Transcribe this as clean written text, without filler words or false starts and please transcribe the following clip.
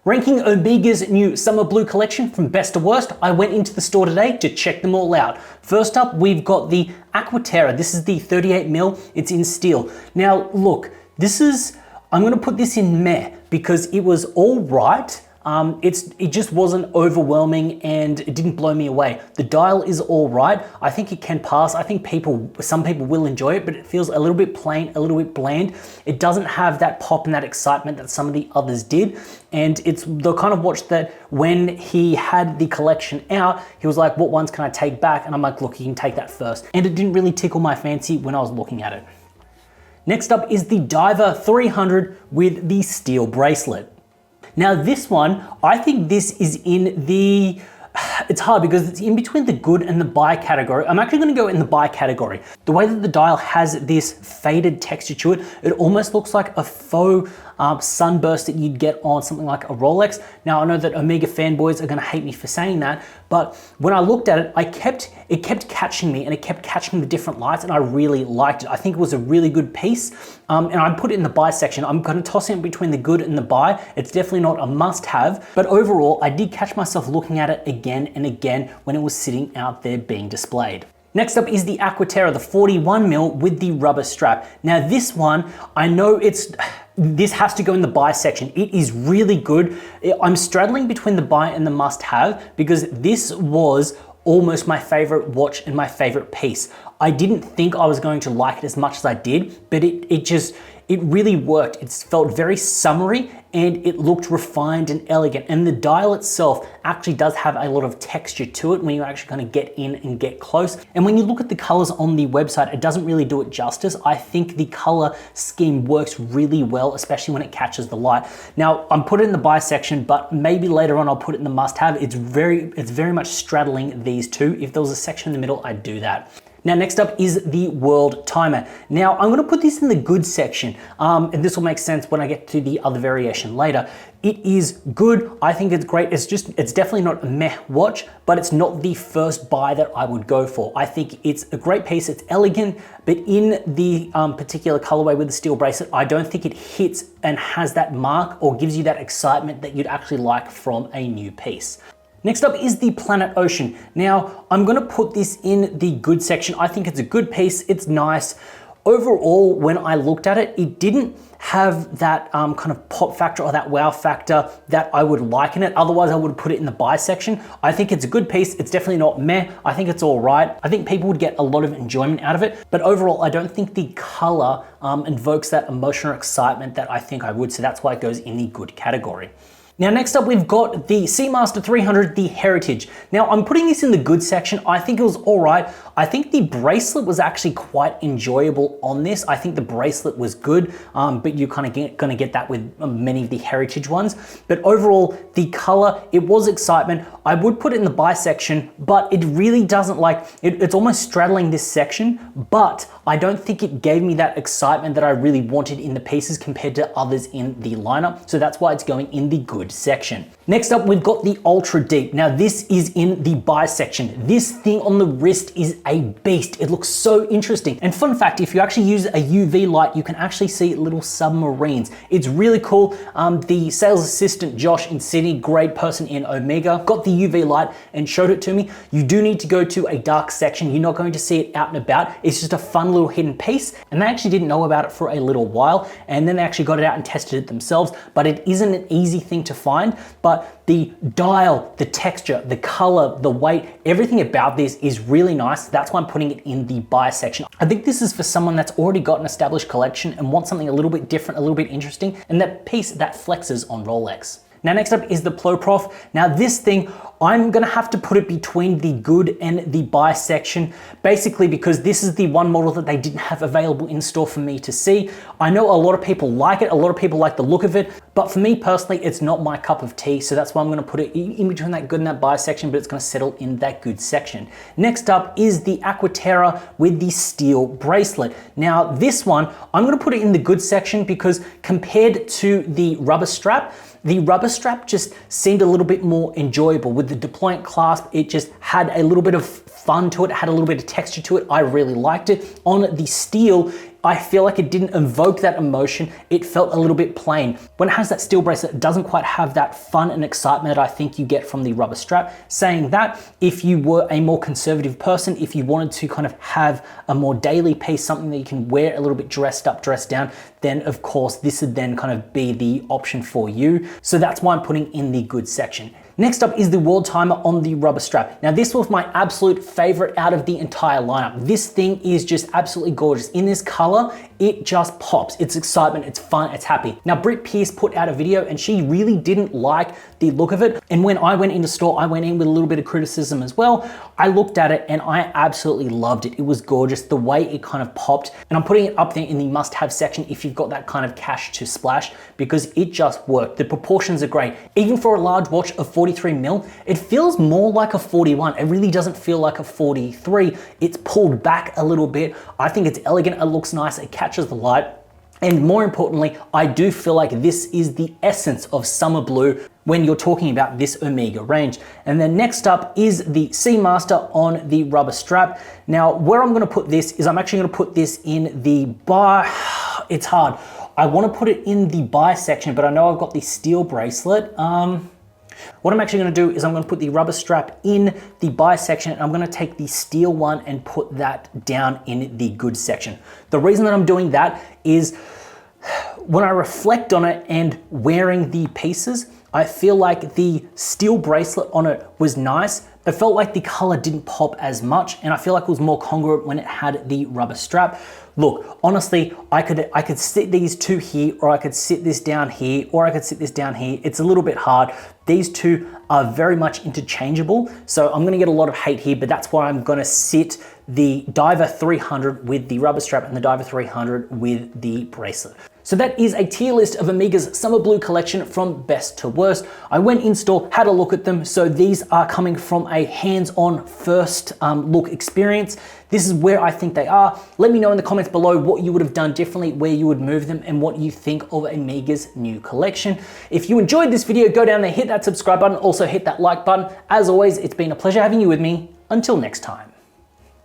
Ranking Omega's new summer blue collection from best to worst, I went into the store today to check them all out. First up, we've got the Aqua Terra. This is the 38mm, it's in steel. Now look, I'm gonna put this in meh because it was all right. It just wasn't overwhelming and it didn't blow me away. The dial is all right. I think it can pass. I think some people will enjoy it, but it feels a little bit plain, a little bit bland. It doesn't have that pop and that excitement that some of the others did. And it's the kind of watch that when he had the collection out, he was like, what ones can I take back? And I'm like, look, you can take that first. And it didn't really tickle my fancy when I was looking at it. Next up is the Diver 300 with the steel bracelet. Now this one, I think this is in the, it's hard because it's in between the good and the buy category. I'm actually gonna go in the buy category. The way that the dial has this faded texture to it, it almost looks like a faux sunburst that you'd get on something like a Rolex. Now I know that Omega fanboys are gonna hate me for saying that, but when I looked at it, it kept catching me and it kept catching the different lights and I really liked it. I think it was a really good piece and I put it in the buy section. I'm gonna toss it between the good and the buy. It's definitely not a must have, but overall I did catch myself looking at it again and again when it was sitting out there being displayed. Next up is the Aqua Terra, the 41mm with the rubber strap. Now this one, I know this has to go in the buy section. It is really good. I'm straddling between the buy and the must have because this was almost my favorite watch and my favorite piece. I didn't think I was going to like it as much as I did, but it really worked. It felt very summery and it looked refined and elegant. And the dial itself actually does have a lot of texture to it when you actually kind of get in and get close. And when you look at the colors on the website, it doesn't really do it justice. I think the color scheme works really well, especially when it catches the light. Now I'm putting it in the buy section, but maybe later on I'll put it in the must have. It's very much straddling these two. If there was a section in the middle, I'd do that. Now, next up is the World Timer. Now, I'm gonna put this in the good section, and this will make sense when I get to the other variation later. It is good, I think it's great. It's definitely not a meh watch, but it's not the first buy that I would go for. I think it's a great piece, it's elegant, but in the particular colorway with the steel bracelet, I don't think it hits and has that mark or gives you that excitement that you'd actually like from a new piece. Next up is the Planet Ocean. Now, I'm gonna put this in the good section. I think it's a good piece, it's nice. Overall, when I looked at it, it didn't have that kind of pop factor or that wow factor that I would like in it. Otherwise, I would put it in the buy section. I think it's a good piece. It's definitely not meh. I think it's all right. I think people would get a lot of enjoyment out of it. But overall, I don't think the color invokes that emotion or excitement that I think I would. So that's why it goes in the good category. Now, next up, we've got the Seamaster 300, the Heritage. Now, I'm putting this in the good section. I think it was all right. I think the bracelet was actually quite enjoyable on this. I think the bracelet was good, but you're kind of gonna get that with many of the Heritage ones. But overall, the color, it was excitement. I would put it in the buy section, but it really doesn't it's almost straddling this section, but I don't think it gave me that excitement that I really wanted in the pieces compared to others in the lineup. So that's why it's going in the good section. Next up, we've got the Ultra Deep. Now this is in the buy section. This thing on the wrist is a beast. It looks so interesting. And fun fact, if you actually use a UV light, you can actually see little submarines. It's really cool. The sales assistant, Josh in Sydney, great person in Omega, got the UV light and showed it to me. You do need to go to a dark section. You're not going to see it out and about. It's just a fun little hidden piece. And they actually didn't know about it for a little while. And then they actually got it out and tested it themselves, but it isn't an easy thing to find. But the dial, the texture, the color, the weight, everything about this is really nice. That's why I'm putting it in the buy section. I think this is for someone that's already got an established collection and wants something a little bit different, a little bit interesting, and that piece that flexes on Rolex. Now, next up is the Ploprof. Now this thing, I'm gonna have to put it between the good and the buy section, basically because this is the one model that they didn't have available in store for me to see. I know a lot of people like it, a lot of people like the look of it, but for me personally, it's not my cup of tea, so that's why I'm gonna put it in between that good and that buy section, but it's gonna settle in that good section. Next up is the Aqua Terra with the steel bracelet. Now this one, I'm gonna put it in the good section because compared to the rubber strap just seemed a little bit more enjoyable. With the deployant clasp, it just had a little bit of fun to it, had a little bit of texture to it. I really liked it. On the steel, I feel like it didn't evoke that emotion. It felt a little bit plain. When it has that steel bracelet, it doesn't quite have that fun and excitement that I think you get from the rubber strap. Saying that, if you were a more conservative person, if you wanted to kind of have a more daily piece, something that you can wear a little bit dressed up, dressed down, then of course this would then kind of be the option for you. So that's why I'm putting in the good section. Next up is the world timer on the rubber strap. Now this was my absolute favorite out of the entire lineup. This thing is just absolutely gorgeous. In this color, it just pops. It's excitement, it's fun, it's happy. Now Britt Pierce put out a video and she really didn't like the look of it. And when I went into store, I went in with a little bit of criticism as well. I looked at it and I absolutely loved it. It was gorgeous, the way it kind of popped. And I'm putting it up there in the must-have section if you've got that kind of cash to splash, because it just worked. The proportions are great. Even for a large watch of 43 mil, it feels more like a 41. It really doesn't feel like a 43. It's pulled back a little bit. I think it's elegant, it looks nice, it catches the light. And more importantly, I do feel like this is the essence of summer blue when you're talking about this Omega range. And then next up is the Seamaster on the rubber strap. Now, where I'm gonna put this is I'm actually gonna put this in the bar. It's hard. I wanna put it in the buy section, but I know I've got the steel bracelet. What I'm actually gonna do is I'm gonna put the rubber strap in the buy section and I'm gonna take the steel one and put that down in the good section. The reason that I'm doing that is when I reflect on it and wearing the pieces, I feel like the steel bracelet on it was nice. It felt like the color didn't pop as much and I feel like it was more congruent when it had the rubber strap. Look, honestly, I could sit these two here, or I could sit this down here, or I could sit this down here. It's a little bit hard. These two are very much interchangeable. So I'm gonna get a lot of hate here, but that's why I'm gonna sit the Diver 300 with the rubber strap and the Diver 300 with the bracelet. So that is a tier list of Omega's summer blue collection from best to worst. I went in store, had a look at them. So these are coming from a hands-on first look experience. This is where I think they are. Let me know in the comments below what you would have done differently, where you would move them, and what you think of Omega's new collection. If you enjoyed this video, go down there, hit that subscribe button, also hit that like button. As always, it's been a pleasure having you with me. Until next time.